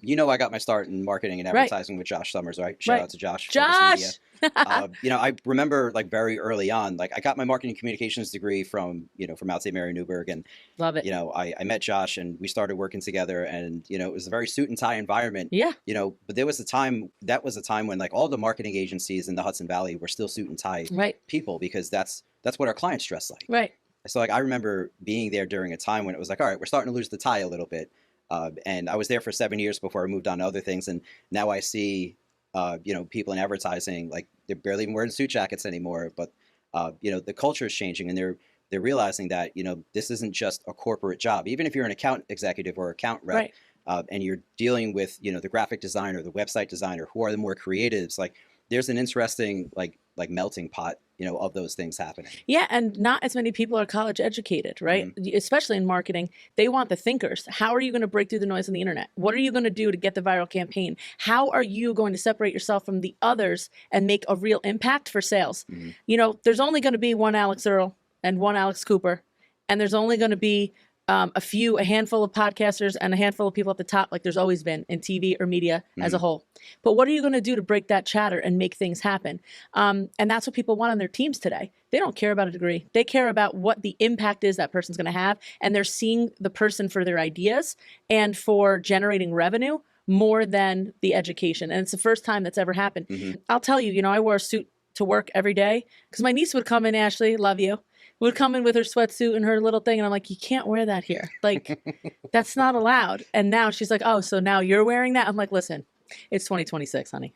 I got my start in marketing and Right. advertising with Josh Summers, right? Shout Right. out to Josh. Focus Media. Josh. I remember like very early on, like I got my marketing communications degree from Mount St. Mary Newburgh, and Love it. I met Josh and we started working together, and it was a very suit and tie environment. Yeah. But there was a time when like all the marketing agencies in the Hudson Valley were still suit and tie Right. people, because that's what our clients dress like. Right. So like I remember being there during a time when it was like, all right, we're starting to lose the tie a little bit. And I was there for 7 years before I moved on to other things, and now I see people in advertising, like they're barely even wearing suit jackets anymore. But the culture is changing, and they're realizing that this isn't just a corporate job. Even if you're an account executive or account rep, Right. and you're dealing with the graphic designer, the website designer, who are the more creatives, like there's an interesting like melting pot of those things happening. Yeah, and not as many people are college educated, right? Especially in marketing. They want the thinkers. How are you going to break through the noise on the internet? What are you going to do to get the viral campaign? How are you going to separate yourself from the others and make a real impact for sales? There's only going to be one Alex Earl and one Alex Cooper, and there's only going to be a handful of podcasters and a handful of people at the top, like there's always been in TV or media as a whole. But what are you going to do to break that chatter and make things happen? And that's what people want on their teams today. They don't care about a degree. They care about what the impact is that person's going to have. And they're seeing the person for their ideas and for generating revenue more than the education. And it's the first time that's ever happened. I'll tell you, I wore a suit to work every day because my niece would come in, Ashley, love you, would come in with her sweatsuit and her little thing. And I'm like, you can't wear that here. Like, that's not allowed. And now she's like, oh, so now you're wearing that? I'm like, listen, it's 2026, honey.